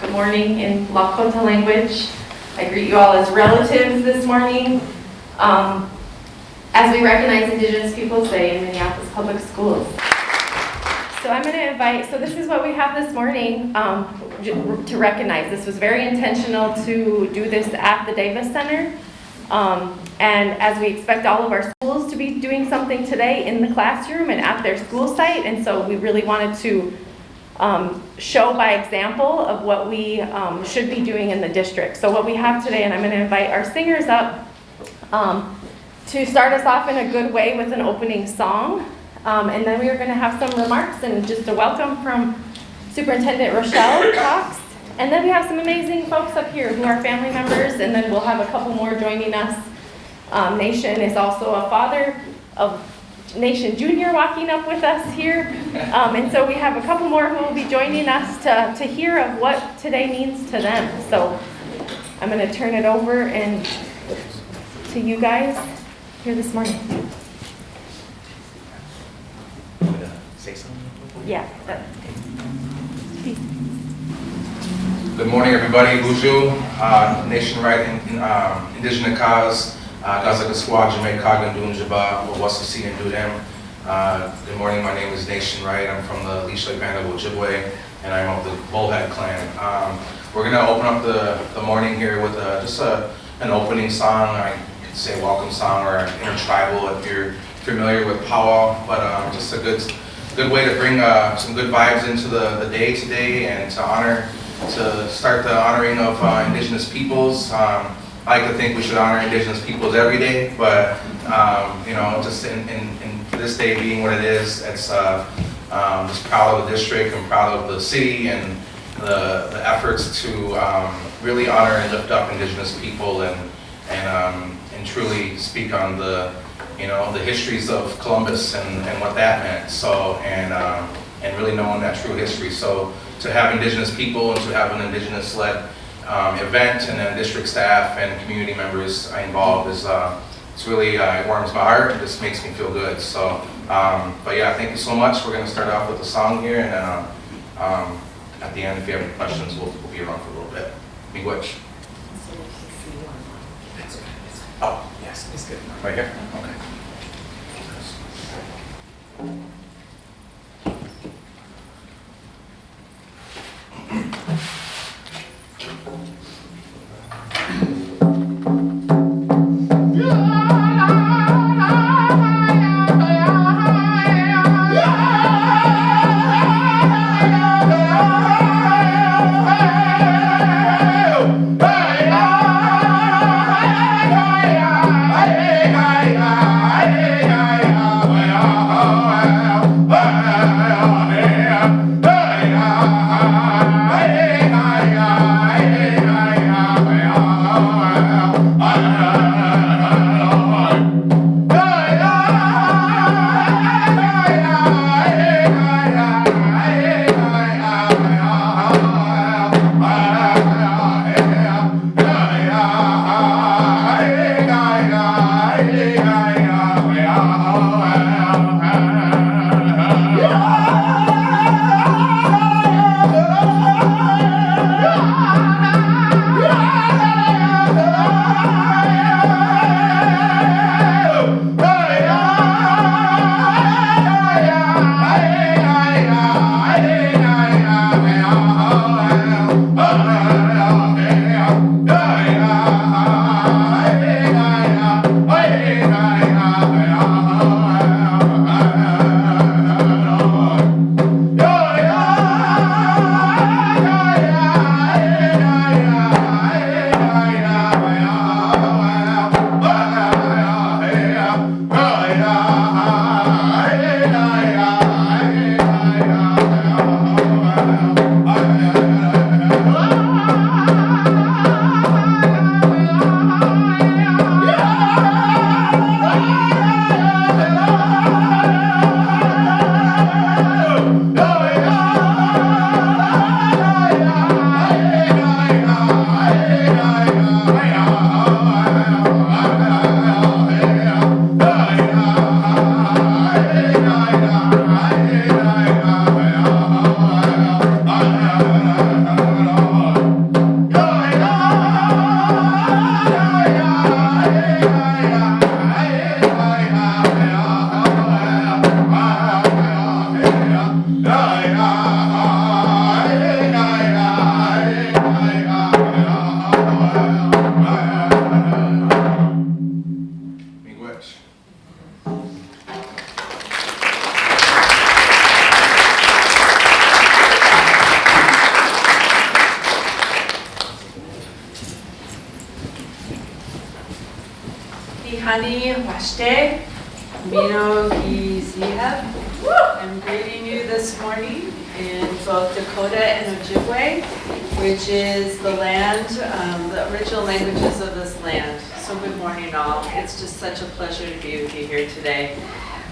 Good morning in Lakota language. I greet you all as relatives this morning. As we recognize Indigenous Peoples Day in Minneapolis Public Schools. So I'm going to invite, so this is what we have this morning to recognize. This was very intentional to do this at the Davis Center. And as we expect all of our schools to be doing something today in the classroom and at their school site, and so we really wanted to show by example of what we should be doing in the district. So what we have today, and I'm going to invite our singers up to start us off in a good way with an opening song. And then we are going to have some remarks and just a welcome from Superintendent Rochelle Cox. And then we have some amazing folks up here who are family members, and then we'll have a couple more joining us. Nation is also a father of Nation Junior walking up with us here. And so we have a couple more who will be joining us to hear of what today means to them. So I'm going to turn it over and to you guys here this morning. Say something? Yeah. Good morning, everybody. Buju, nationwide Indigenous cause, Gazagaswa, Jamaica, Gandun, Jaba, Wasasi, and Dudem. Good morning, my name is Nation Wright. I'm from the Lishle Band of Ojibwe, and I'm of the Bullhead clan. We're going to open up the morning here with just an opening song. I could say welcome song or intertribal if you're familiar with powwow, but just a good way to bring some good vibes into the day today and to start the honoring of Indigenous peoples. I like to think we should honor Indigenous peoples every day, but just in this day being what it is, it's just proud of the district and proud of the city and the efforts to really honor and lift up Indigenous people and truly speak on the histories of Columbus and what that meant. So and really knowing that true history. So to have Indigenous people and to have an Indigenous-led event and then district staff and community members involved is it's really it warms my heart. It just makes me feel good. So but yeah, thank you so much. We're going to start off with a song here, and then at the end, if you have any questions, we'll be around for a little bit. Miigwech. Oh, yes, it's good. Right here? Okay. Ani Washte, Mino Gizihab. I'm greeting you this morning in both Dakota and Ojibwe, which is the land, the original languages of this land. So good morning all. It's just such a pleasure to be with you here today.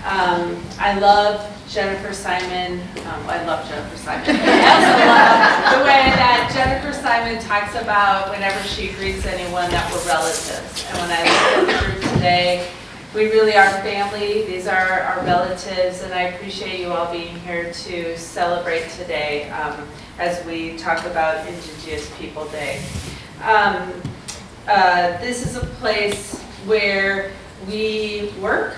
I love Jennifer Simon. I love Jennifer Simon. I also love the way that Jennifer Simon talks about whenever she greets anyone that we're relatives. And when I look at the group today, we really are family. These are our relatives, and I appreciate you all being here to celebrate today as we talk about Indigenous People Day. This is a place where we work,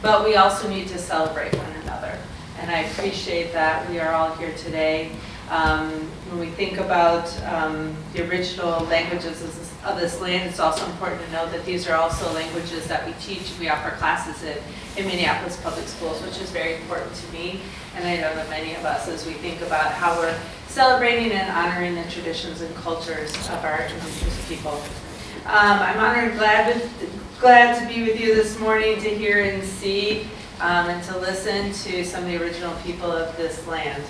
but we also need to celebrate one another. And I appreciate that we are all here today. When we think about the original languages of this land, it's also important to know that these are also languages that we teach and we offer classes in Minneapolis Public Schools, which is very important to me. And I know that many of us, as we think about how we're celebrating and honoring the traditions and cultures of our Indigenous people. I'm honored and glad to be with you this morning to hear and see and to listen to some of the original people of this land.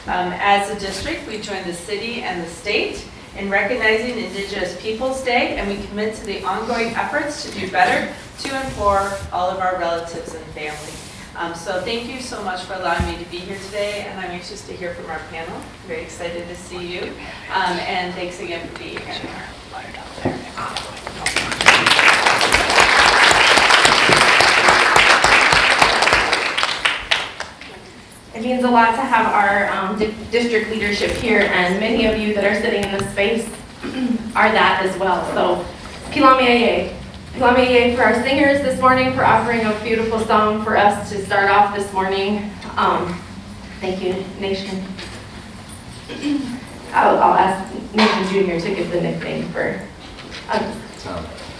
As a district, we join the city and the state in recognizing Indigenous Peoples Day, and we commit to the ongoing efforts to do better to and for all of our relatives and family. So thank you so much for allowing me to be here today, and I'm anxious to hear from our panel. Very excited to see you, and thanks again for being here. It means a lot to have our district leadership here, and many of you that are sitting in this space are that as well. So, Kilamiaye. Kilamiaye for our singers this morning for offering a beautiful song for us to start off this morning. Thank you, Nation. I'll ask Nation Jr. to give the nickname for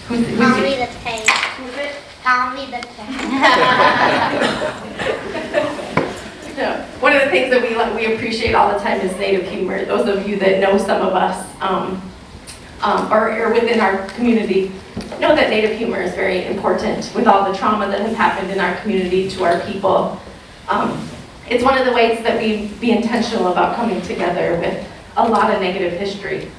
who's Tommy the Tank. Who's it? Tommy the Tank. One of the things that we appreciate all the time is Native humor. Those of you that know some of us or within our community know that Native humor is very important with all the trauma that has happened in our community to our people. It's one of the ways that we be intentional about coming together with a lot of negative history.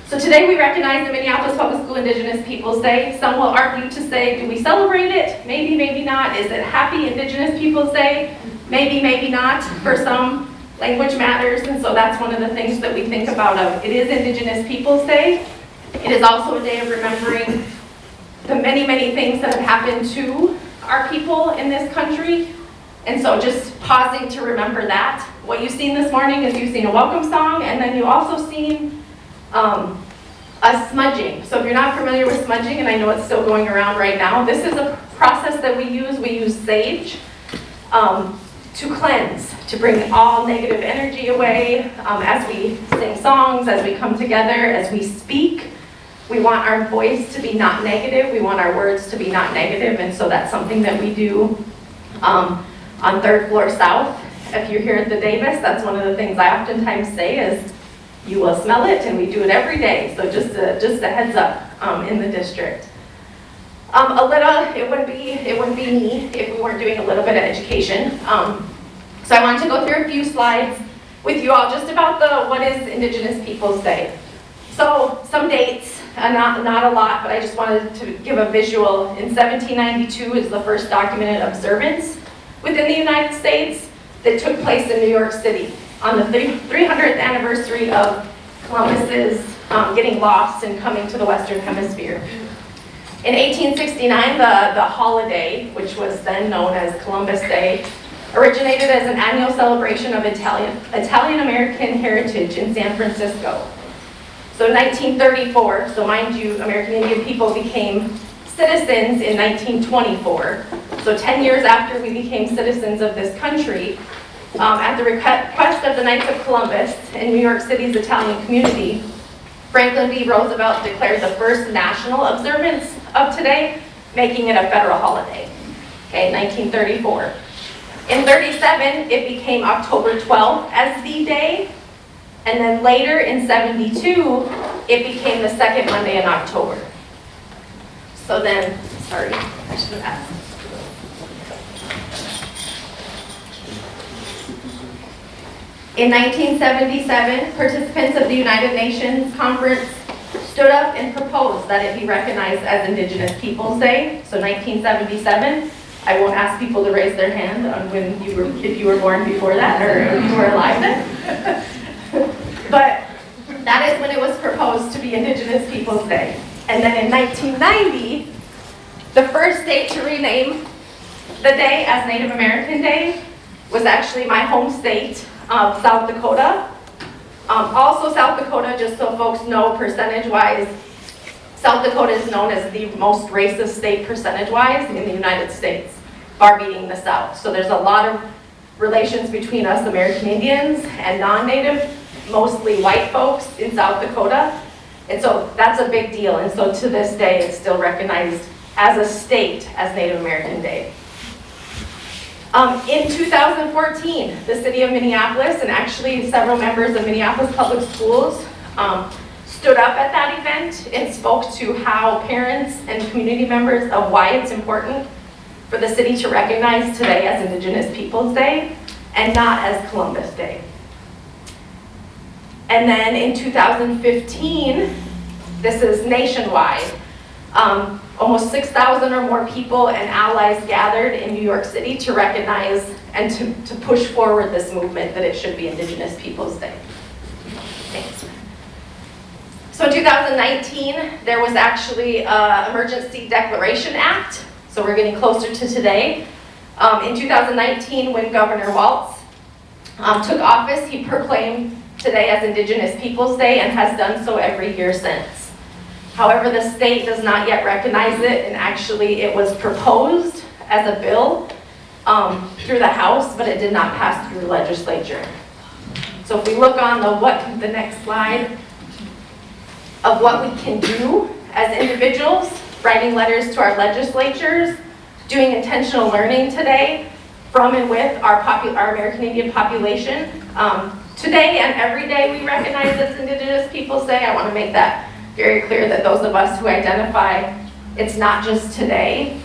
So today we recognize the Minneapolis Public School Indigenous Peoples Day. Some will argue to say, do we celebrate it? Maybe, maybe not. Is it Happy Indigenous Peoples Day? Maybe, maybe not. For some, language matters, and so that's one of the things that we think about. It is Indigenous Peoples Day. It is also a day of remembering the many, many things that have happened to our people in this country. And so just pausing to remember that. What you've seen this morning is you've seen a welcome song, and then you also seen a smudging. So if you're not familiar with smudging, and I know it's still going around right now, this is a process that we use. We use sage to cleanse, to bring all negative energy away. As we sing songs, as we come together, as we speak, we want our voice to be not negative. We want our words to be not negative, and so that's something that we do on 3rd floor south. If you're here at the Davis, that's one of the things I oftentimes say is, you will smell it, and we do it every day. So just a heads up in the district. It wouldn't be me if we weren't doing a little bit of education. So I wanted to go through a few slides with you all just about what is Indigenous Peoples Day. So some dates, not a lot, but I just wanted to give a visual. In 1792 is the first documented observance within the United States that took place in New York City on the 300th anniversary of Columbus's getting lost and coming to the Western Hemisphere. In 1869, the holiday, which was then known as Columbus Day, originated as an annual celebration of Italian-American heritage in San Francisco. So 1934, so mind you, American Indian people became citizens in 1924. So 10 years after we became citizens of this country, at the request of the Knights of Columbus in New York City's Italian community, Franklin D. Roosevelt declared the first national observance of today, making it a federal holiday. Okay, 1934. In 37, it became October 12th as the day, and then later in 72, it became the second Monday in October. So then sorry, I should have asked. In 1977, participants of the United Nations Conference stood up and proposed that it be recognized as Indigenous Peoples Day. So 1977, I won't ask people to raise their hand on when you were, if you were born before that or if you were alive then. But that is when it was proposed to be Indigenous Peoples Day. And then in 1990, the first state to rename the day as Native American Day was actually my home state of South Dakota. Also South Dakota, just so folks know percentage-wise, South Dakota is known as the most racist state percentage-wise in the United States, far beating the South. So there's a lot of relations between us American Indians and non-Native, mostly white folks in South Dakota. And so that's a big deal. And so to this day, it's still recognized as a state as Native American Day. In 2014, the city of Minneapolis and actually several members of Minneapolis Public Schools stood up at that event and spoke to how parents and community members of why it's important for the city to recognize today as Indigenous Peoples Day and not as Columbus Day. And then in 2015, this is nationwide, almost 6,000 or more people and allies gathered in New York City to recognize and to push forward this movement that it should be Indigenous Peoples Day. Thanks. So in 2019, there was actually an Emergency Declaration Act, so we're getting closer to today. In 2019, when Governor Walz took office, he proclaimed today as Indigenous Peoples Day and has done so every year since. However, the state does not yet recognize it, and actually it was proposed as a bill through the House, but it did not pass through the legislature. So if we look on the next slide of what we can do as individuals, writing letters to our legislatures, doing intentional learning today from and with our American Indian population. Today and every day we recognize it's Indigenous Peoples Day. I want to make that very clear that those of us who identify, it's not just today,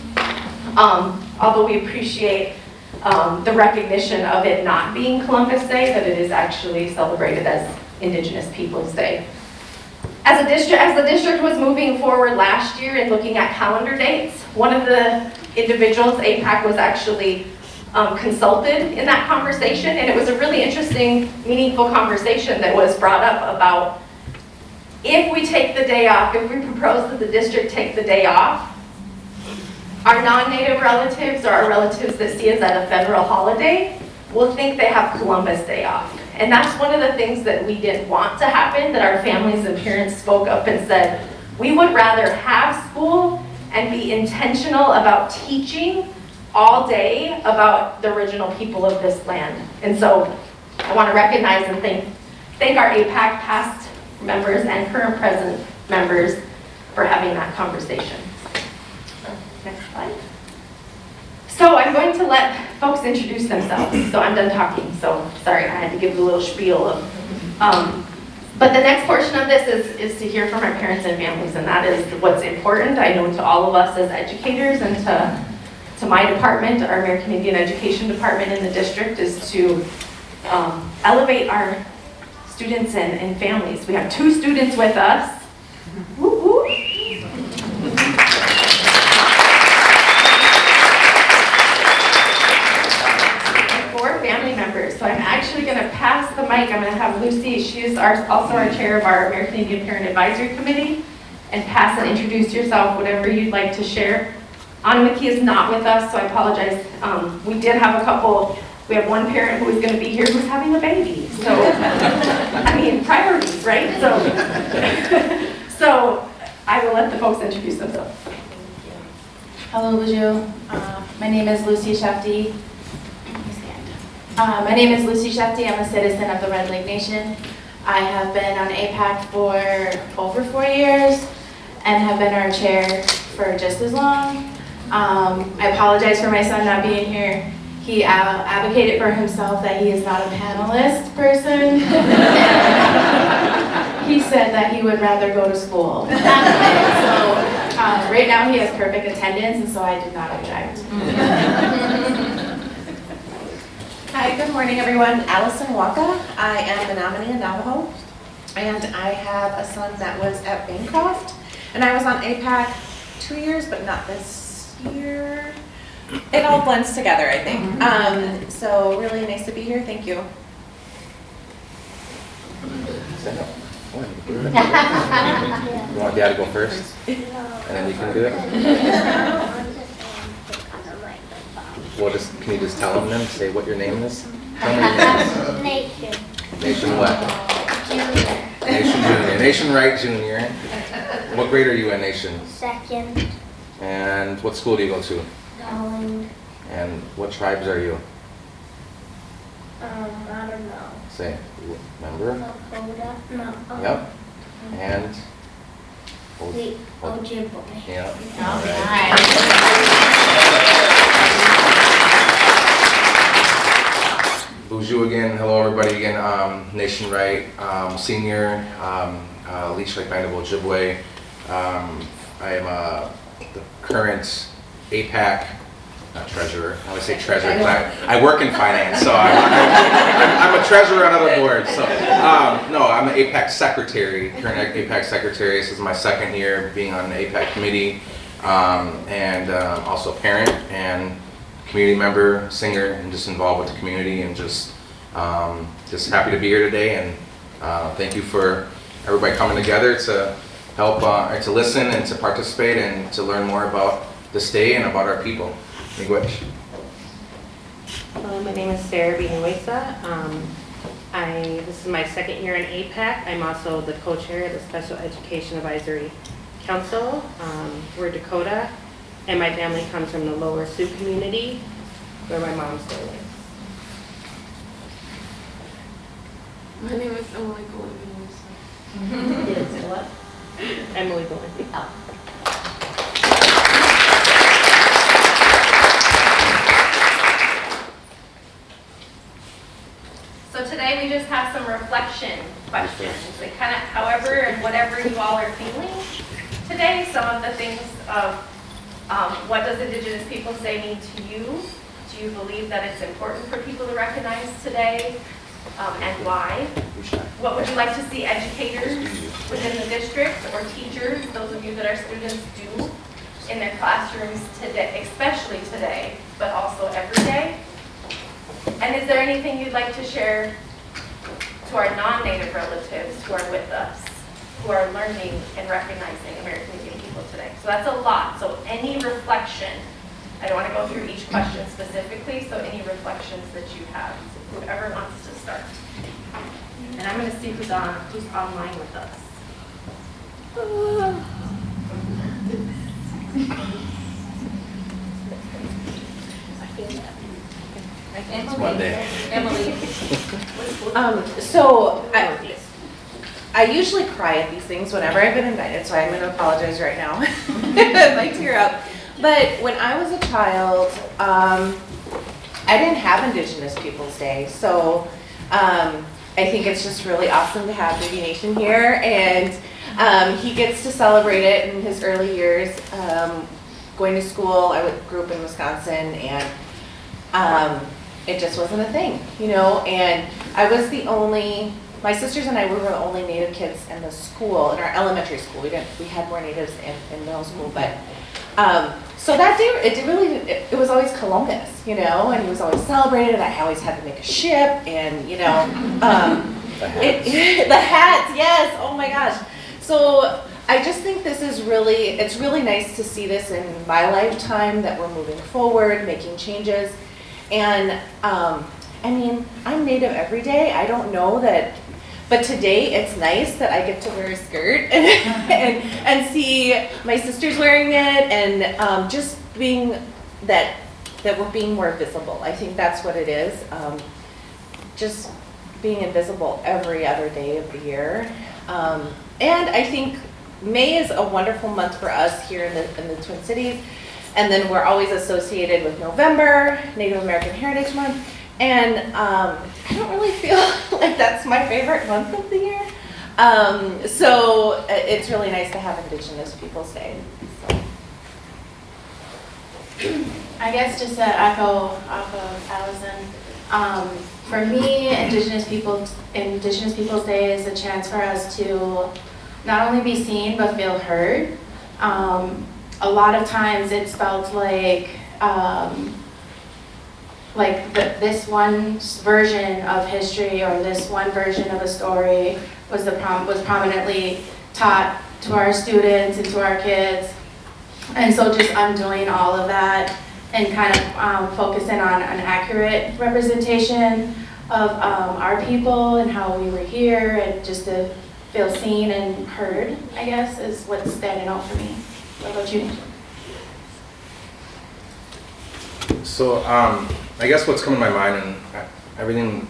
although we appreciate the recognition of it not being Columbus Day, that it is actually celebrated as Indigenous Peoples Day. As the district was moving forward last year and looking at calendar dates, one of the individuals, APAC, was actually consulted in that conversation, and it was a really interesting, meaningful conversation that was brought up about if we take the day off, if we propose that the district take the day off, our non-Native relatives or our relatives that see us at a federal holiday will think they have Columbus Day off. And that's one of the things that we didn't want to happen, that our families and parents spoke up and said, we would rather have school and be intentional about teaching all day about the original people of this land. And so I want to recognize and thank our APAC past members and current present members for having that conversation. Next slide. So I'm going to let folks introduce themselves. So I'm done talking, so sorry, I had to give a little spiel of, but the next portion of this is to hear from our parents and families, and that is what's important, I know, to all of us as educators and to my department, our American Indian Education Department in the district, is to elevate our students and families. We have 2 students with us. Woo woo. 4 family members. So I'm actually going to pass the mic. I'm going to have Lucy. She is also our chair of our American Indian Parent Advisory Committee. And pass and introduce yourself, whatever you'd like to share. Anna McKee is not with us, so I apologize. We did have a couple. We have one parent who is going to be here who's having a baby. So, I mean, priorities, right? So I will let the folks introduce themselves. Hello, Luju. My name is Lucy Shafty. My name is Lucy Shafty. I'm a citizen of the Red Lake Nation. I have been on APAC for over 4 years and have been our chair for just as long. I apologize for my son not being here. He advocated for himself that he is not a panelist person. He said that he would rather go to school. So Right now he has perfect attendance, and so I did not object. Hi, good morning, everyone. Allison Waka. I am Menominee and Navajo, and I have a son that was at Bancroft, and I was on APAC 2 years, but not this year. It all blends together, I think. So really nice to be here. Thank you. Stand up. You want Dad to go first? And then you can do it? Well, can you just tell them then? Say what your name is? Tell me your name. Nation. Nation what? Junior. Nation Junior. Nation Wright Junior. What grade are you in, Nation? Second. And what school do you go to? Going. And what tribes are you? I don't know. Say, member? Lakota. No. Yep. And? Ojibwe. Yeah. All Alright. Bonjour again. Hello, everybody again. Nation Wright, senior, Leech Lake Band of Ojibwe. I am the current APAC, not treasurer. I always say treasurer because I work in finance, so I'm a treasurer on other boards. So no, I'm the APAC secretary, current APAC secretary. This is my second year being on the APAC committee, and also a parent and community member, singer, and just involved with the community, and just happy to be here today. And thank you for everybody coming together to help, to listen and to participate and to learn more about this day and about our people. Miigwech. Hello, my name is Sarah Binueza. This is my second year in APAC. I'm also the co-chair of the Special Education Advisory Council. We're Dakota, and my family comes from the Lower Sioux community, where my mom still lives. My name is Emily Golden. What? Emily Gillen. Oh. So today we just have some reflection questions, like kind of however and whatever you all are feeling today. Some of the things of what does Indigenous people say mean to you? Do you believe that it's important for people to recognize today, and why? What would you like to see educators within the district or teachers, those of you that are students, do in their classrooms today, especially today, but also every day? And is there anything you'd like to share to our non-Native relatives who are with us, who are learning and recognizing American Indian people today? So that's a lot. So any reflection, I don't want to go through each question specifically, so any reflections that you have, whoever wants to start. And I'm going to see who's online with us. It's Monday. Emily. So I usually cry at these things whenever I've been invited, so I'm going to apologize right now if I tear up. But when I was a child, I didn't have Indigenous Peoples Day, so I think it's just really awesome to have Baby Nation here, and he gets to celebrate it in his early years. Going to school, I grew up in Wisconsin, and it just wasn't a thing, you know, and I was the only, my sisters and I were the only Native kids in the school, in our elementary school. We had more Natives in middle school, but so that day, it was always Columbus, you know, and he was always celebrated, and I always had to make a ship, and, you know, The hats. the hats, yes, oh my gosh. So I just think this is it's really nice to see this in my lifetime, that we're moving forward, making changes. And I mean, I'm Native every day. I don't know that, but today it's nice that I get to wear a skirt and see my sisters wearing it, and just being that we're being more visible. I think that's what it is. Just being invisible every other day of the year. And I think May is a wonderful month for us here in the Twin Cities. And then we're always associated with November, Native American Heritage Month. And I don't really feel like that's my favorite month of the year. So it's really nice to have Indigenous Peoples Day. So. I guess just to echo off of Allison, for me, Indigenous Peoples Day is a chance for us to not only be seen but feel heard. A lot of times it's felt like this one version of history or this one version of a story was prominently taught to our students and to our kids. And so just undoing all of that and kind of focusing on an accurate representation of our people and how we were here, and just to feel seen and heard, I guess, is what's standing out for me. What about you? So I guess what's coming to my mind, and everything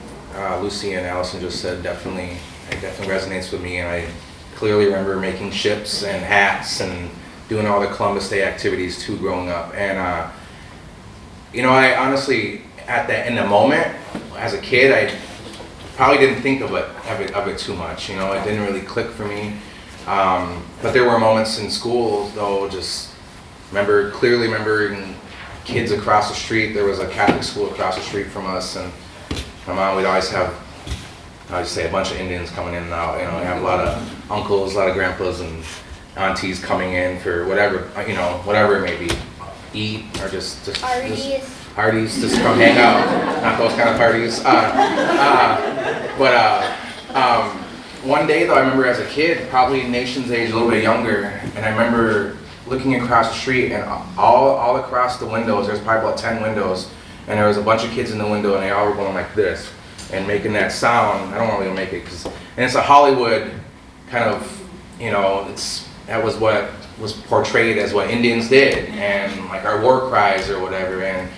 Lucy and Allison just said definitely resonates with me, and I clearly remember making ships and hats and doing all the Columbus Day activities too growing up. And you know, I honestly, in the moment, as a kid, I probably didn't think of it too much. You know, it didn't really click for me. But there were moments in school, though, just clearly remembering kids across the street. There was a Catholic school across the street from us, and my mom would always have, I would say, a bunch of Indians coming in and out. You know, we have a lot of uncles, a lot of grandpas, and aunties coming in for whatever, you know, whatever it may be, eat or just parties, just come hang out. Not those kind of parties. One day though, I remember as a kid, probably nation's age, a little bit younger, and I remember looking across the street, and all across the windows, there's probably about 10 windows, and there was a bunch of kids in the window, and they all were going like this and making that sound. I don't want to make it and it's a Hollywood kind of, you know, that was what was portrayed as what Indians did, and like our war cries or whatever. And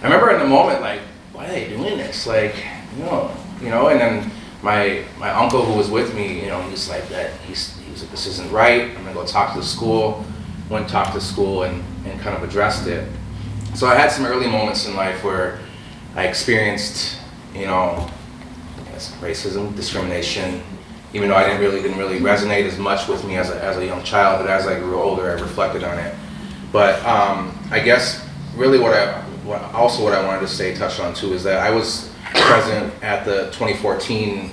I remember in the moment, like, why are they doing this? Like, you know, and then my uncle who was with me, you know, he's like that. He was like, this isn't right. I'm gonna go talk to the school. Went and talked to school and kind of addressed it. So I had some early moments in life where I experienced, you know, I guess racism, discrimination, even though I didn't really resonate as much with me as a young child, but as I grew older, I reflected on it. But I guess really what I wanted to say, touch on too, is that I was present at the 2014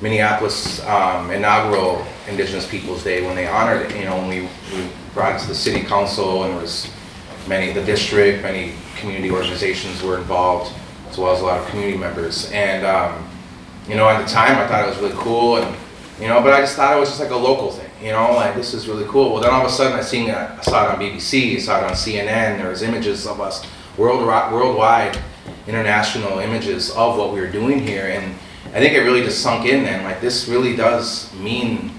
Minneapolis inaugural Indigenous Peoples Day when they honored it. You know, when we brought it to the city council, and there was the district, many community organizations were involved, as well as a lot of community members. And you know, at the time I thought it was really cool, and you know, but I just thought it was just like a local thing. You know, like, this is really cool. Well, then all of a sudden I saw it on BBC, I saw it on CNN. There was images of us, worldwide, international images of what we were doing here, and I think it really just sunk in then. Like, this really does mean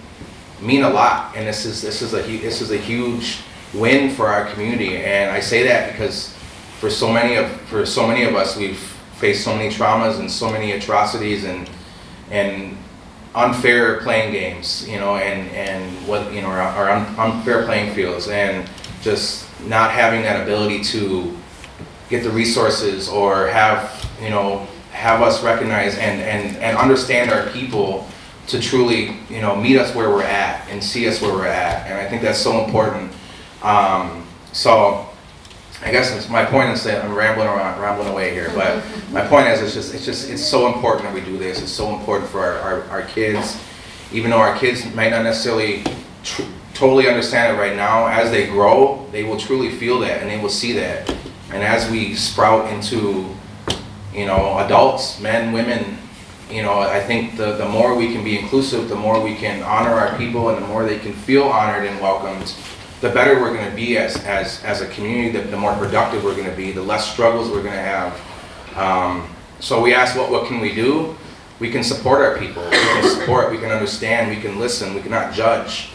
a lot, and this is a huge win for our community. And I say that because for so many of us, we've faced so many traumas and so many atrocities and unfair playing games, you know, and what, you know, our unfair playing fields, and just not having that ability to get the resources or have us recognize and understand our people to truly, you know, meet us where we're at and see us where we're at. And I think that's so important. So I guess my point is that I'm rambling away here, but my point is it's so important that we do this. It's so important for our kids, even though our kids might not necessarily totally understand it right now. As they grow, they will truly feel that, and they will see that. And as we sprout into, you know, adults, men, women, you know, I think the more we can be inclusive, the more we can honor our people, and the more they can feel honored and welcomed, the better we're going to be as a community, the more productive we're going to be, the less struggles we're going to have. So we ask, what can we do? We can support our people. We can support, we can understand, we can listen, we cannot judge.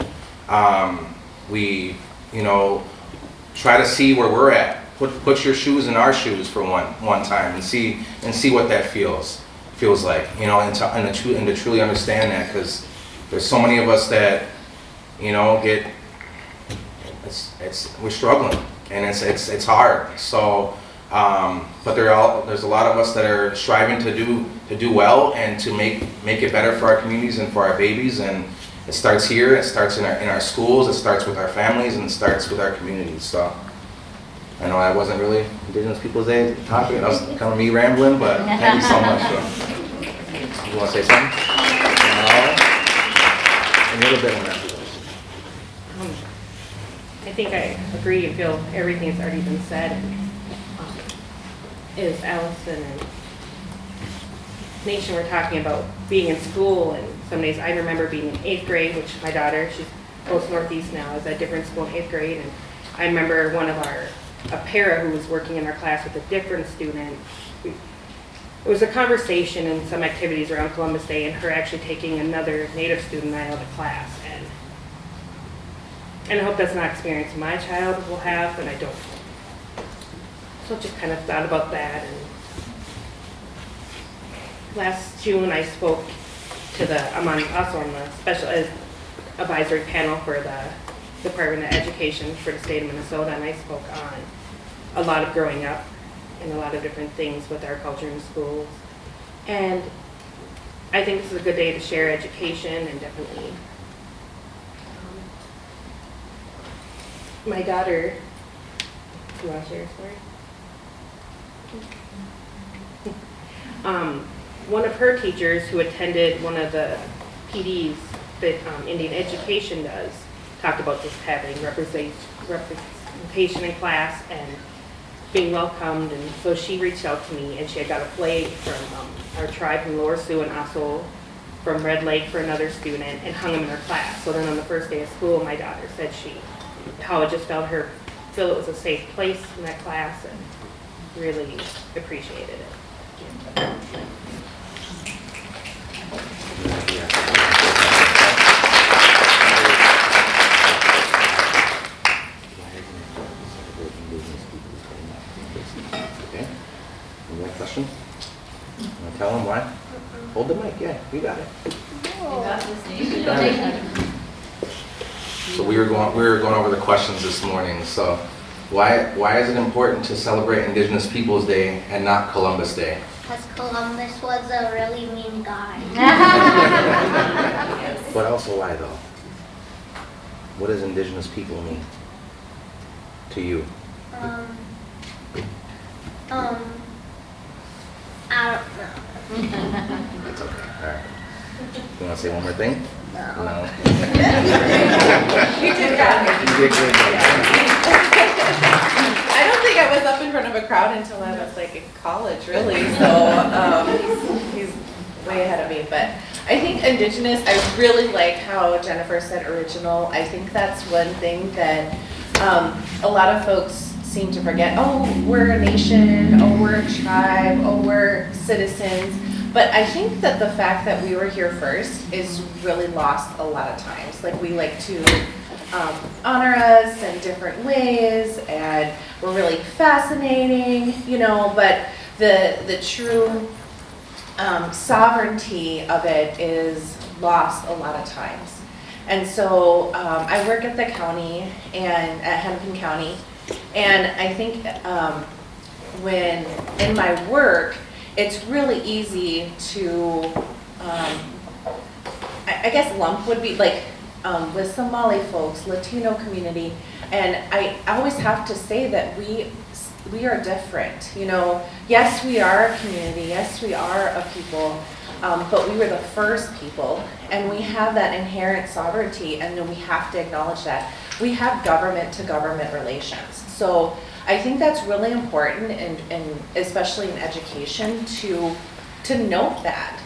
We, you know, try to see where we're at. Put your shoes in our shoes for one time and see what that feels like, you know, and to truly understand that, because there's so many of us that, you know, we're struggling, and it's hard. So, but there's a lot of us that are striving to do well and to make it better for our communities and for our babies. And it starts here. It starts in our schools. It starts with our families, and it starts with our communities. So. I know I wasn't really Indigenous Peoples Day topic, that was kind of me rambling, but thank you so much. You want to say something? No? A little bit on that. I think I agree and feel everything that's already been said. Is Allison and Nation were talking about being in school, and some days I remember being in 8th grade, which my daughter, she's goes Northeast now, is at a different school in 8th grade, and I remember a para who was working in our class with a different student. It was a conversation and some activities around Columbus Day, and her actually taking another Native student out of the class, and I hope that's not an experience my child will have, and I don't. So just kind of thought about that. And last June, I spoke to I'm also on the special ed advisory panel for the Department of Education for the state of Minnesota, and I spoke on a lot of growing up and a lot of different things with our culture in schools. And I think this is a good day to share education, and definitely my daughter, you want to share a story? One of her teachers who attended one of the PDs that Indian Education does talked about just having representation in class and being welcomed, and so she reached out to me, and she had got a flag from our tribe from Lower Sioux and also from Red Lake for another student, and hung them in her class. So then on the first day of school, my daughter said how it just feel it was a safe place in that class, and really appreciated it. Okay. Any more questions? Want to tell them why? Hold the mic. Yeah, you got it. So we were going over the questions this morning. So why is it important to celebrate Indigenous Peoples Day and not Columbus Day? Because Columbus was a really mean guy. But also why though? What does Indigenous people mean to you? I don't know. It's okay. All right. You want to say one more thing? No. You did that. You did good. I don't think I was up in front of a crowd until I was like in college, really. So he's way ahead of me. But I think Indigenous, I really like how Jennifer said original. I think that's one thing that a lot of folks seem to forget. Oh, we're a nation. Oh, we're a tribe. Oh, we're citizens. But I think that the fact that we were here first is really lost a lot of times. Like, we like to honor us in different ways, and we're really fascinating, but the true sovereignty of it is lost a lot of times. And so I work at the county and at Hennepin County, and I think when in my work, it's really easy to, I guess lump would be like with Somali folks, Latino community, and I always have to say that we are different. Yes, we are a community, yes, we are a people, but we were the first people, and we have that inherent sovereignty, and then we have to acknowledge that. We have government-to-government relations. So I think that's really important, and especially in education, to note that,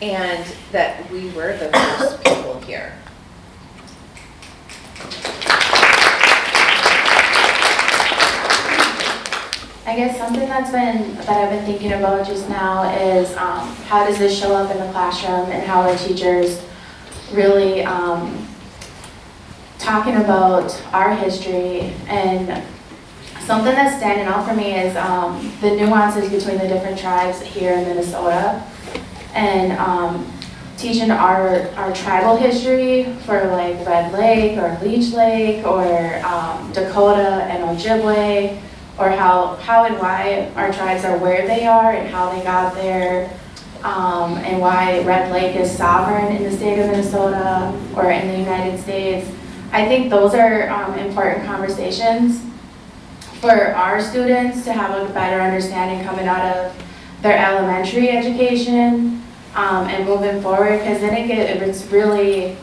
and that we were the first people here. I guess something that I've been thinking about just now is how does this show up in the classroom, and how are teachers really talking about our history. And something that's standing out for me is the nuances between the different tribes here in Minnesota, and teaching our tribal history for like Red Lake or Leech Lake or Dakota and Ojibwe, or how and why our tribes are where they are and how they got there, and why Red Lake is sovereign in the state of Minnesota or in the United States. I think those are important conversations for our students to have a better understanding coming out of their elementary education and moving forward, because then it's really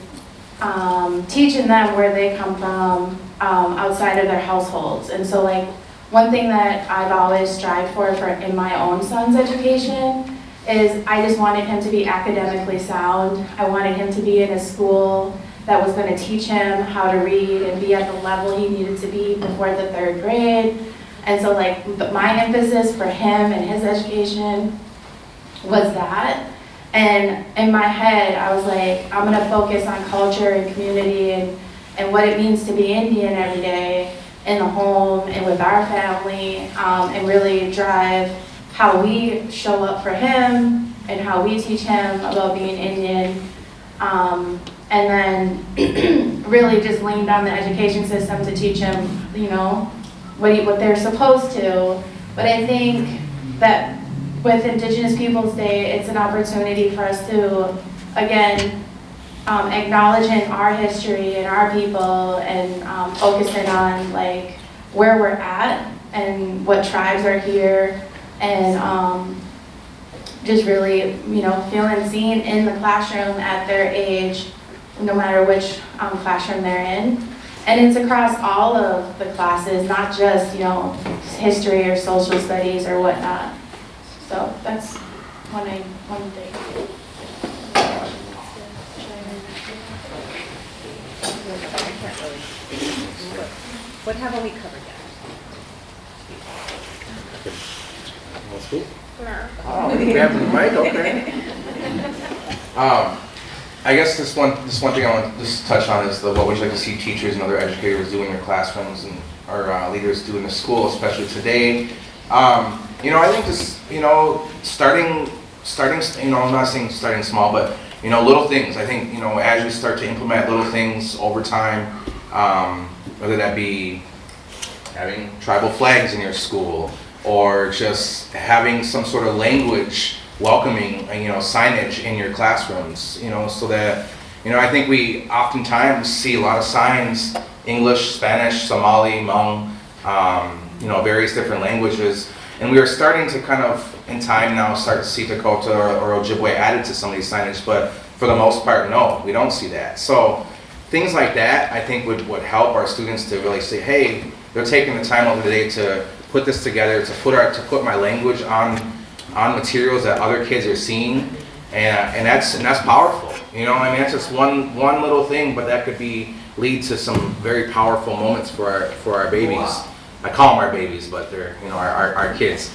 teaching them where they come from outside of their households. And so like one thing that I've always strived for in my own son's education is I just wanted him to be academically sound. I wanted him to be in a school that was going to teach him how to read and be at the level he needed to be before the 3rd grade. And so like my emphasis for him and his education was that. And in my head, I was like, I'm going to focus on culture and community and what it means to be Indian every day in the home and with our family, and really drive how we show up for him and how we teach him about being Indian. And then really just leaned on the education system to teach him, you know, what they're supposed to. But I think that with Indigenous Peoples Day, it's an opportunity for us to, again, acknowledging our history and our people and focusing on like where we're at and what tribes are here, and just really, you know, feeling seen in the classroom at their age, no matter which classroom they're in. And it's across all of the classes, not just, you know, history or social studies or whatnot. So that's one thing. What haven't we covered yet? Want to speak? No. Oh, you grab the mic, okay. I guess this one thing I want to just touch on is what we'd like to see teachers and other educators do in their classrooms and our leaders do in the school, especially today. You know, I think this, you know, starting, you know, I'm not saying starting small, but, you know, little things. I think, you know, as you start to implement little things over time, whether that be having tribal flags in your school or just having some sort of language welcoming, you know, signage in your classrooms, you know, so that, you know, I think we oftentimes see a lot of signs, English, Spanish, Somali, Hmong, you know, various different languages. And we are starting to kind of, in time now, start to see Dakota or Ojibwe added to some of these signage, but for the most part, no, we don't see that. So things like that, I think would help our students to really say, hey, they're taking the time over the day to put this together, to put my language on materials that other kids are seeing, and that's powerful. You know, I mean, that's just one little thing, but that could lead to some very powerful moments for our babies. Wow. I call them our babies, but they're, you know, our kids.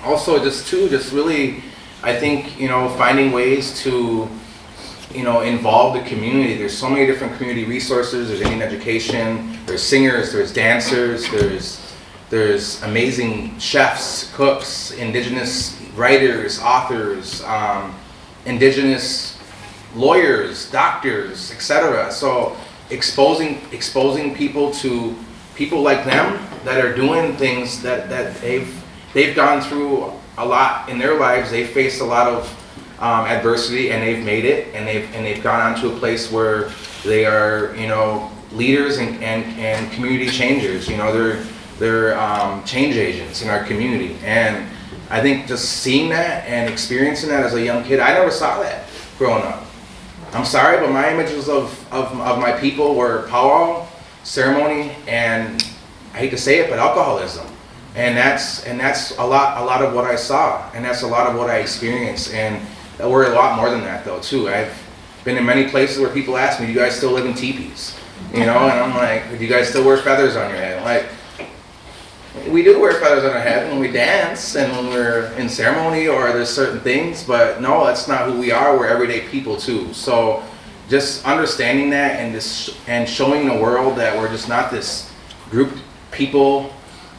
Also just really, I think, you know, finding ways to, you know, involve the community. There's so many different community resources. There's Indian education, there's singers, there's dancers, there's amazing chefs, cooks, Indigenous writers, authors, Indigenous lawyers, doctors, etc. So exposing people to people like them that are doing things that they've gone through a lot in their lives. They've faced a lot of adversity, and they've made it, and they've gone on to a place where they are, you know, leaders and community changers. You know, they're change agents in our community. And I think just seeing that and experiencing that as a young kid, I never saw that growing up. I'm sorry, but my images of my people were powwow, ceremony, and I hate to say it, but alcoholism. And that's a lot of what I saw, and that's a lot of what I experienced. And we're a lot more than that though too. I've been in many places where people ask me, do you guys still live in teepees? You know, and I'm like, do you guys still wear feathers on your head? Like, we do wear feathers on our head when we dance and when we're in ceremony or there's certain things, but no, that's not who we are. We're everyday people too. So just understanding that and showing the world that we're just not this group people.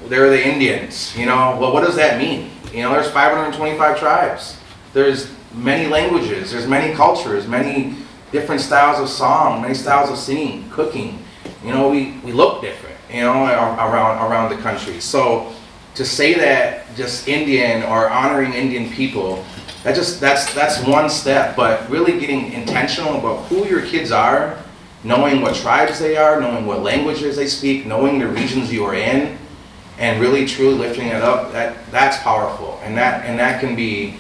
They're the Indians, you know. Well, what does that mean? You know, there's 525 tribes. There's many languages. There's many cultures, many different styles of song, many styles of singing, cooking. You know, we look different, you know, around the country. So to say that just Indian or honoring Indian people, that's one step. But really getting intentional about who your kids are, knowing what tribes they are, knowing what languages they speak, knowing the regions you are in, and really truly lifting it up, that's powerful. And that can be,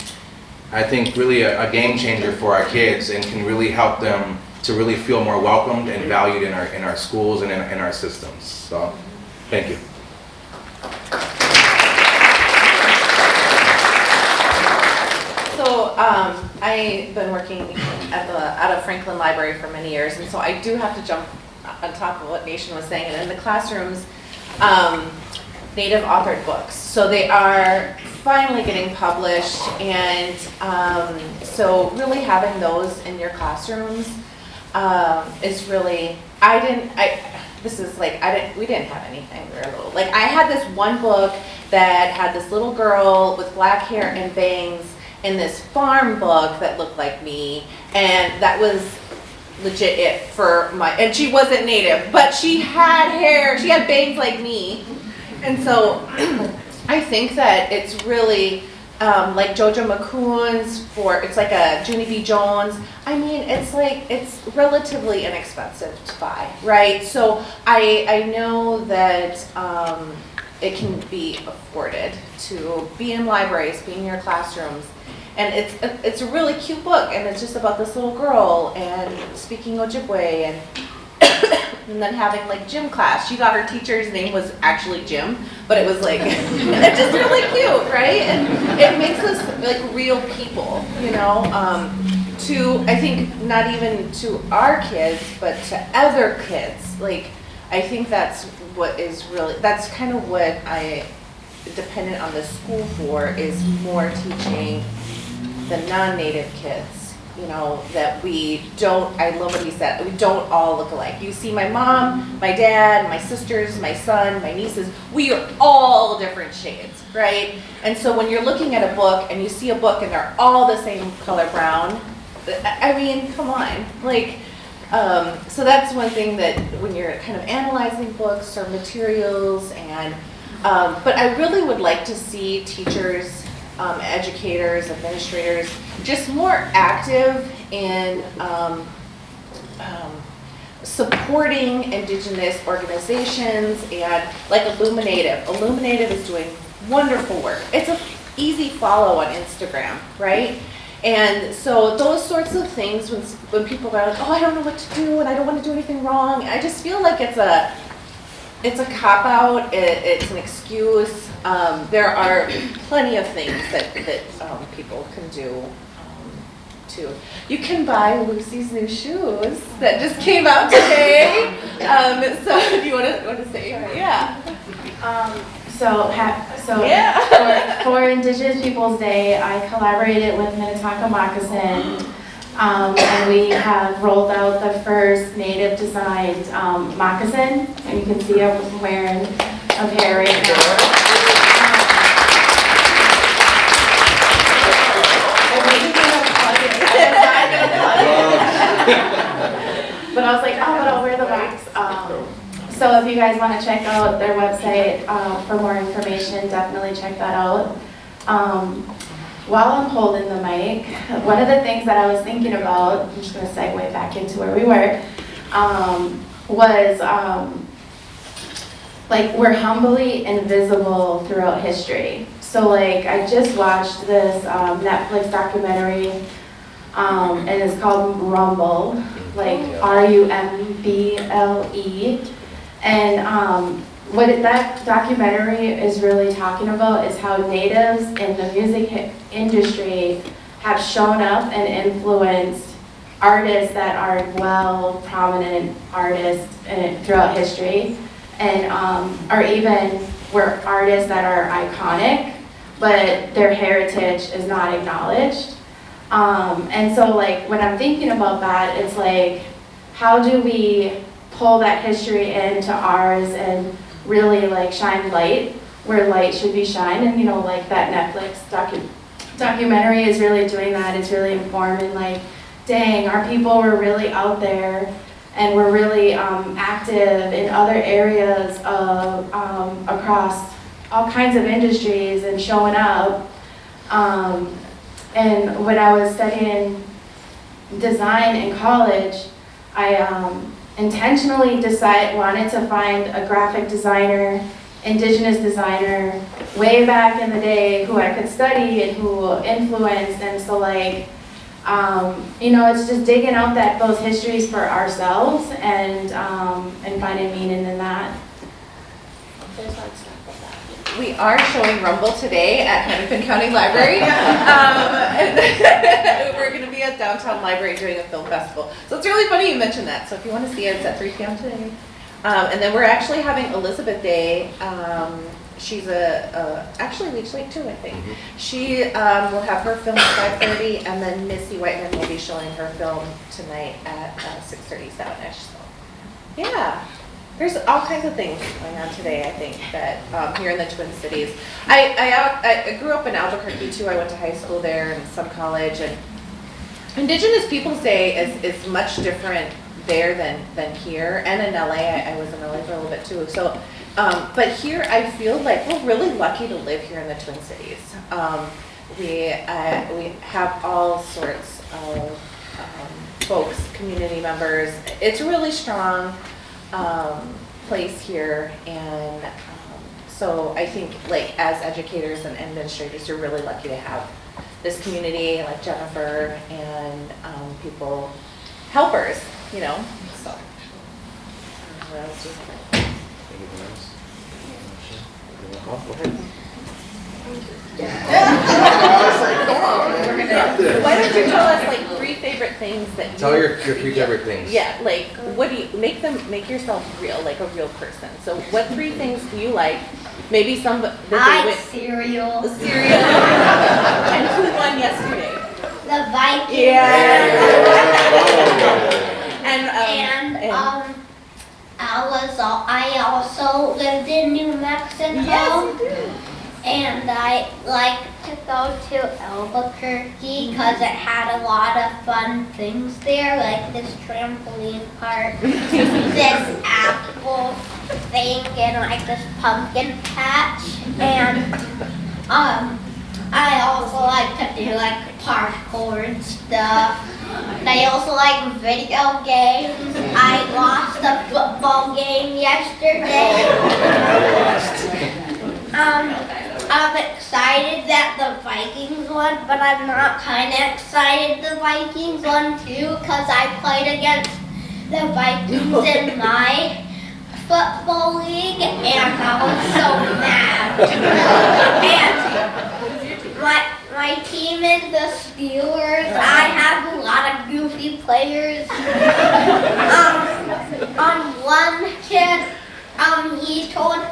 I think, really a game changer for our kids, and can really help them to really feel more welcomed and valued in our schools and in our systems. So, thank you. So I've been working out of Franklin Library for many years, and so I do have to jump on top of what Nation was saying. And in the classrooms, Native authored books. So they are finally getting published, and so really having those in your classrooms is really, we didn't have anything when we were little. Like, I had this one book that had this little girl with black hair and bangs in this farm book that looked like me, and that was legit it for and she wasn't Native, but she had hair, she had bangs like me. And so I think that it's really like Jojo McCoon's it's like a Junie B. Jones. I mean, it's relatively inexpensive to buy, right? So I know that it can be afforded to be in libraries, be in your classrooms. And it's a really cute book, and it's just about this little girl and speaking Ojibwe, and then having like gym class. She thought her teacher's name was actually Jim, but it was like it's just really cute, right? And it makes us like real people, you know. To I think not even to our kids, but to other kids. Like I think that's kind of what I dependent on the school for, is more teaching the non-Native kids, you know, that I love what he said, we don't all look alike. You see my mom, my dad, my sisters, my son, my nieces, we are all different shades, right? And so when you're looking at a book and you see a book and they're all the same color brown, I mean, come on. Like, so that's one thing that when you're kind of analyzing books or materials, and but I really would like to see teachers, educators, administrators, just more active in supporting Indigenous organizations, and like Illuminative. Illuminative is doing wonderful work. It's an easy follow on Instagram, right? And so those sorts of things, when people are like, oh, I don't know what to do, and I don't want to do anything wrong, I just feel like it's a cop-out, it's an excuse. There are plenty of things that people can do too. You can buy Lucy's new shoes that just came out today. So do you want to say? Yeah. For Indigenous Peoples Day, I collaborated with Minnetonka Moccasin, and we have rolled out the first Native designed moccasin, and you can see I'm wearing a pair right now. But I was like, oh, but I'll wear the box. So if you guys want to check out their website for more information, definitely check that out. While I'm holding the mic, one of the things that I was thinking about, I'm just going to segue back into where we were, was like we're humbly invisible throughout history. So like I just watched this Netflix documentary, and it's called Rumble, like RUMBLE. And what that documentary is really talking about is how natives in the music industry have shown up and influenced artists that are prominent artists throughout history, and or even were artists that are iconic, but their heritage is not acknowledged. And so like when I'm thinking about that, it's like, how do we pull that history into ours and really like shine light where light should be shined? And you know, like that Netflix documentary is really doing that. It's really informing, like, dang, our people were really out there and we're really active in other areas of across all kinds of industries and showing up. And when I was studying design in college, I intentionally wanted to find a graphic designer, Indigenous designer, way back in the day who I could study and who influenced. And so like, you know, it's just digging out those histories for ourselves and finding meaning in that. We are showing Rumble today at Hennepin County Library. We're going to be at Downtown Library doing a film festival. So it's really funny you mentioned that. So if you want to see it, it's at 3 p.m. today. And then we're actually having Elizabeth Day. She's actually Leech Lake too, I think. She will have her film at 5:30, and then Missy Whiteman will be showing her film tonight at 6:37ish. So yeah. There's all kinds of things going on today, I think, that here in the Twin Cities. I grew up in Albuquerque too. I went to high school there and some college. And Indigenous Peoples Day is much different there than here. And in LA, I was in LA for a little bit too. So, but here I feel like we're really lucky to live here in the Twin Cities. We have all sorts of folks, community members. It's really strong. Place here, and so I think like as educators and administrators, you're really lucky to have this community like Jennifer and people, helpers, you know. So what else do you think? Why don't you tell us like 3 favorite things that you... Tell your 3 favorite things. Yeah, like what do you make yourself real, like a real person. So what 3 things do you like? Maybe some that they went cereal. Cereal. And who won yesterday? The Vikings. Yeah. I also lived in New Mexico. Yes, you did. And I like to go to Albuquerque because it had a lot of fun things there, like this trampoline park, this apple thing, and like this pumpkin patch. And I also like to do like parkour and stuff. And I also like video games. I lost a football game yesterday. I'm excited that the Vikings won, but I'm not kind of excited the Vikings won too, because I played against the Vikings in my football league, and I was so mad. And my team is the Steelers. I have a lot of goofy players. One kid, he told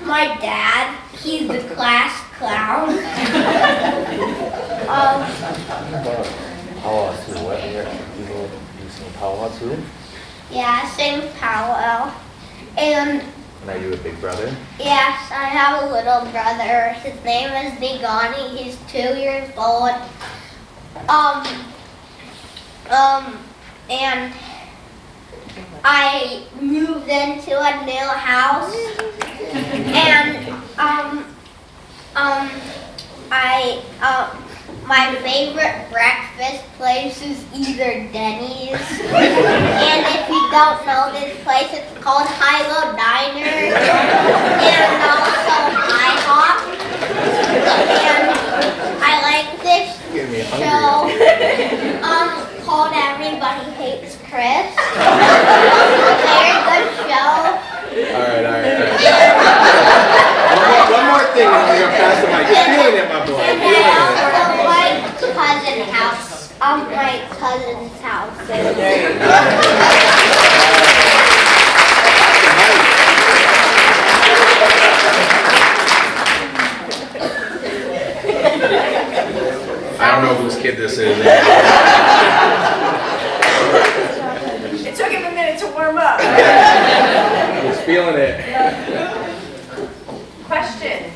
my dad he's the class clown. Powwow too. What? You sing powwow too? Yeah, I sing powwow. And Are you a big brother? yes, I have a little brother. His name is Nigani. He's 2 years old. And I moved into a new house. And my favorite breakfast place is either Denny's, and if you don't know this place, it's called Hilo Diner, and also IHOP. And I like this show called Everybody Hates Chris. Very good show. All right. One more thing, and we're gonna pass the mic. You're feeling it, my boy. And I also like cousin's house. My cousin's house. There you go. I don't know whose kid this is. It took him a minute to warm up. He's feeling it. Questions,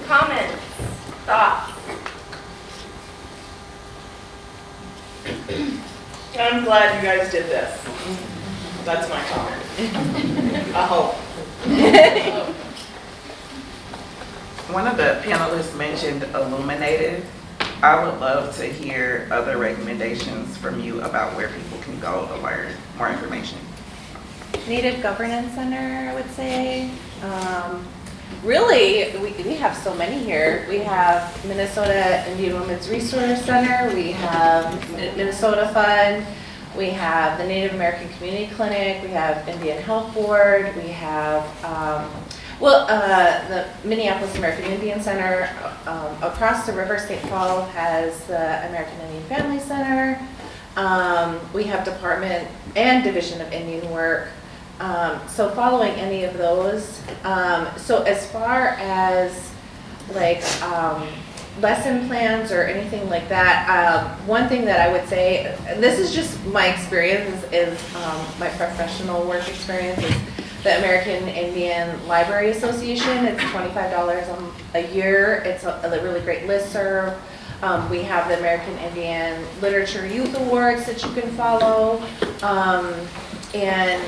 comments, thoughts? I'm glad you guys did this. That's my comment. I hope. One of the panelists mentioned illuminated. I would love to hear other recommendations from you about where people can go to learn more information. Native Governance Center, I would say. Really, we have so many here. We have Minnesota Indian Women's Resource Center, we have Minnesota Fund, we have the Native American Community Clinic, we have Indian Health Board, we have, the Minneapolis American Indian Center. Across the river, St. Paul has the American Indian Family Center. We have Department and Division of Indian Work. So following any of those, so as far as like lesson plans or anything like that, one thing that I would say, and this is just my experience, is my professional work experience, is the American Indian Library Association. It's $25 a year. It's a really great listserv. We have the American Indian Literature Youth Awards that you can follow. And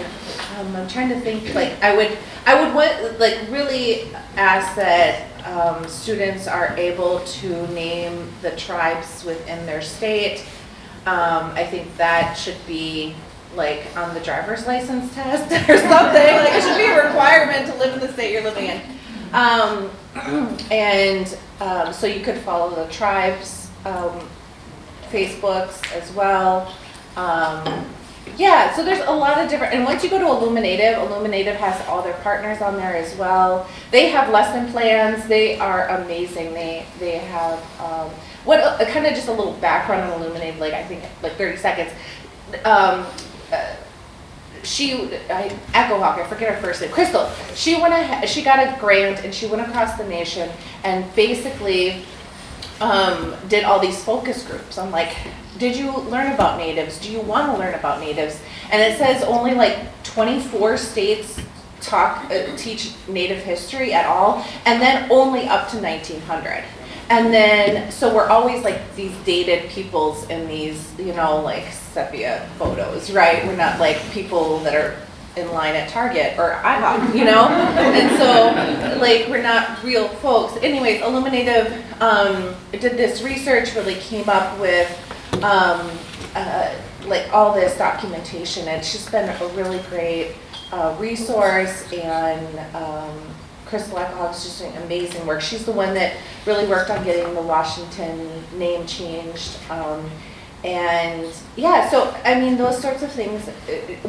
I'm trying to think, like, I would want, like, really ask that students are able to name the tribes within their state. I think that should be like on the driver's license test or something. Like, it should be a requirement to live in the state you're living in. So you could follow the tribes Facebooks as well. Yeah, so there's a lot of different, and once you go to Illuminative has all their partners on there as well. They have lesson plans. They are amazing. They have, kind of just a little background on Illuminative, like I think like 30 seconds. Echo Hawk, I forget her first name, Crystal. She got a grant and she went across the nation and basically did all these focus groups. I'm like, did you learn about natives? Do you want to learn about natives? And it says only like 24 states teach native history at all, and then only up to 1900. And then, so we're always like these dated peoples in these, like sepia photos, right? We're not like people that are in line at Target or IHOP, And so, like, we're not real folks. Anyways, Illuminative did this research, really came up with like all this documentation. It's just been a really great resource, and Crystal Echohawk's just doing amazing work. She's the one that really worked on getting the Washington name changed. And yeah, so I mean, those sorts of things,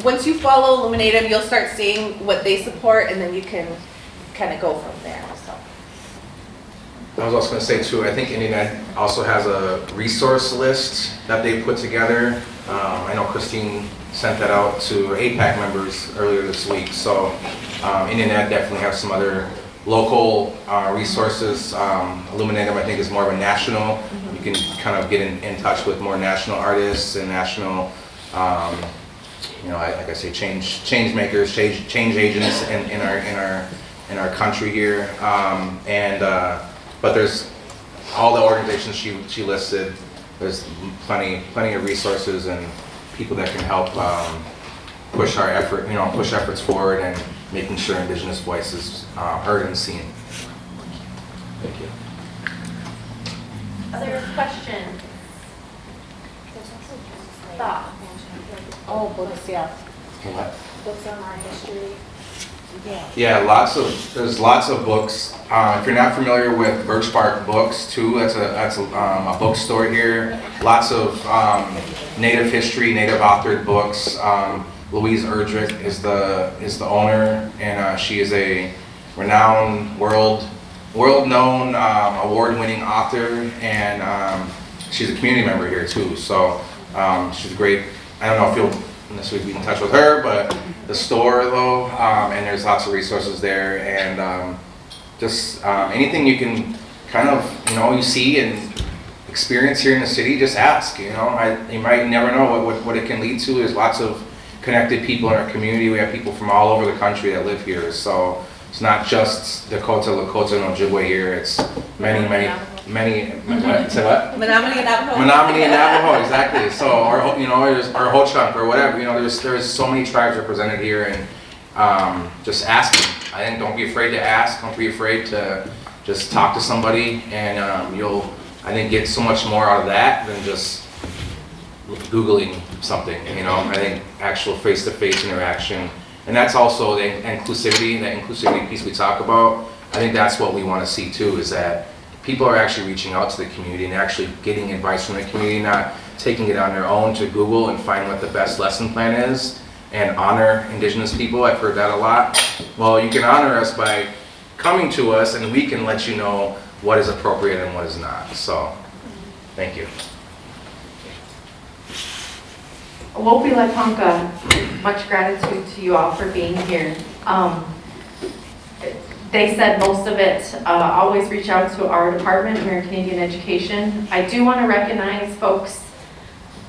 once you follow Illuminative, you'll start seeing what they support, and then you can kind of go from there. So. I was also going to say too, I think Indiana also has a resource list that they put together. I know Christine sent that out to APAC members earlier this week. So Indiana definitely have some other local resources. Illuminative, I think, is more of a national. Mm-hmm. You can kind of get in touch with more national artists and national, like I say, change makers, change agents in our country here. But there's all the organizations she listed. There's plenty of resources and people that can help push efforts forward and making sure Indigenous voices heard and seen. Thank you. Other questions? Thoughts? Oh, books, yeah. What? Books on our history. Yeah, there's lots of books. If you're not familiar with Birch Bark Books too, that's a bookstore here. Lots of Native history, Native authored books. Louise Erdrich is the owner, and she is a renowned, world-known, award-winning author, and she's a community member here too. So she's great. I don't know if you'll necessarily be in touch with her, but the store though, and there's lots of resources there, and just anything you can kind of you see and experience here in the city, just ask. You might never know what it can lead to. There's lots of connected people in our community. We have people from all over the country that live here, so it's not just Dakota, Lakota, and Ojibwe here. It's many. Say what? Menominee and Navajo. Menominee and Navajo, exactly. So, or Ho-Chunk or whatever. There's so many tribes represented here, and just ask them. I think don't be afraid to ask. Don't be afraid to just talk to somebody, and you'll, I think, get so much more out of that than just Googling something. I think actual face-to-face interaction And that's also the inclusivity piece we talk about. I think that's what we want to see too, is that people are actually reaching out to the community and actually getting advice from the community, not taking it on their own to Google and find what the best lesson plan is and honor Indigenous people. I've heard that a lot. Well, you can honor us by coming to us and we can let you know what is appropriate and what is not. So, thank you. Wopila Tonka, much gratitude to you all for being here. They said most of it, always reach out to our department, American Indian Education. I do want to recognize folks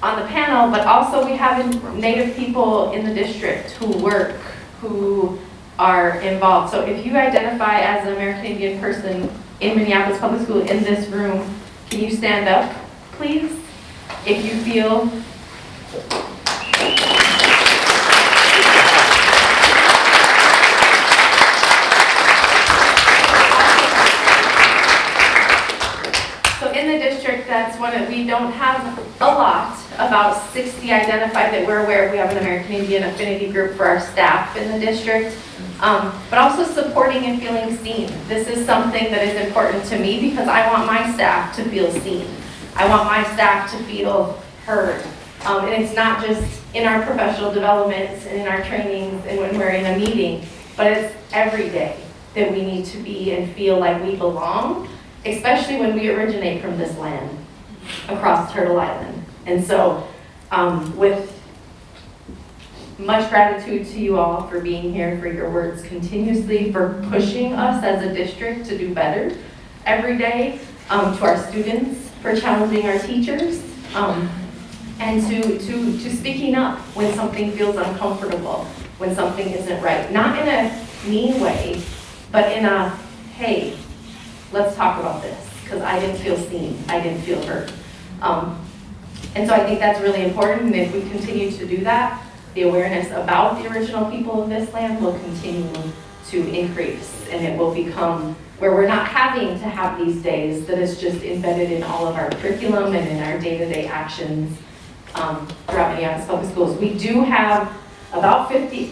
on the panel, but also we have Native people in the district who work, who are involved. So if you identify as an American Indian person in Minneapolis Public School in this room, can you stand up, please? If you feel that's one of, we don't have a lot, about 60 identified that we're aware of. We have an American Indian affinity group for our staff in the district, but also supporting and feeling seen. This is something that is important to me because I want my staff to feel seen. I want my staff to feel heard. And it's not just in our professional developments and in our trainings and when we're in a meeting, but it's every day that we need to be and feel like we belong, especially when we originate from this land across Turtle Island. And so with much gratitude to you all for being here, for your words continuously, for pushing us as a district to do better every day, to our students for challenging our teachers, and to speaking up when something feels uncomfortable, when something isn't right. Not in a mean way, but in a, hey, let's talk about this, because I didn't feel seen, I didn't feel heard. And so I think that's really important, and if we continue to do that, the awareness about the original people of this land will continue to increase, and it will become where we're not having to have these days, that is just embedded in all of our curriculum and in our day-to-day actions throughout Minneapolis Public Schools. We do have about 58,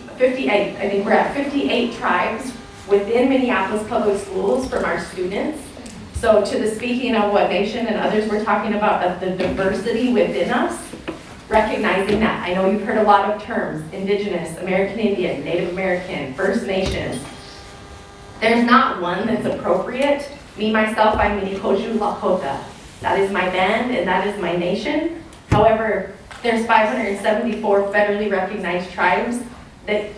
I think we're at 58 tribes within Minneapolis Public Schools from our students. So to the speaking of what Nation and others were talking about, of the diversity within us, recognizing that. I know you've heard a lot of terms, Indigenous, American Indian, Native American, First Nations. There's not one that's appropriate. Me, myself, I'm Minikoju Lakota. That is my band and that is my nation. However, there's 574 federally recognized tribes that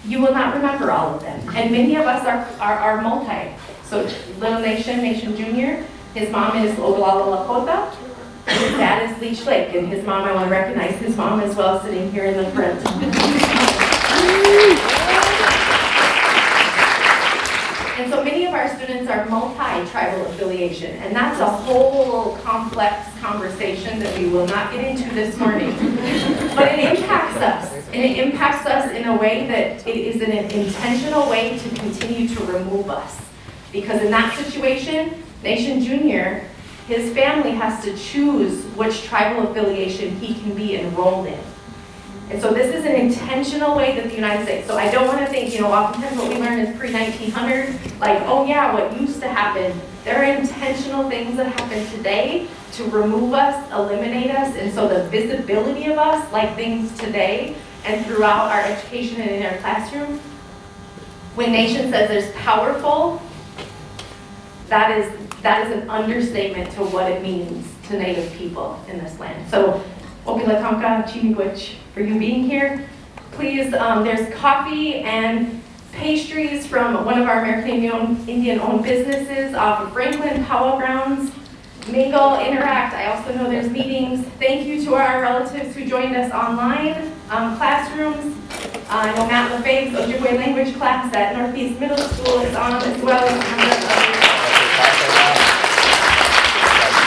you will not remember all of them. And many of us are multi. So Little Nation, Nation Junior, his mom is Oglala Lakota, his dad is Leech Lake, and his mom, I want to recognize his mom as well, sitting here in the front. And so many of our students are multi-tribal affiliation, and that's a whole complex conversation that we will not get into this morning. But it impacts us, and it impacts us in a way that it is an intentional way to continue to remove us. Because in that situation, Nation Junior, his family has to choose which tribal affiliation he can be enrolled in. And so this is an intentional way that the United States, so I don't want to think, oftentimes what we learn is pre-1900, like, oh yeah, what used to happen. There are intentional things that happen today to remove us, eliminate us, and so the visibility of us, like things today and throughout our education and in our classroom, when Nation says there's powerful, that is an understatement to what it means to Native people in this land. So, Opila Tonka, Chimigwich, for you being here. Please, there's coffee and pastries from one of our American Indian-owned businesses off of Franklin, Powell Grounds. Mingle, interact. I also know there's meetings. Thank you to our relatives who joined us online, classrooms. I know Matt LaFave's Ojibwe language class at Northeast Middle School is on as well as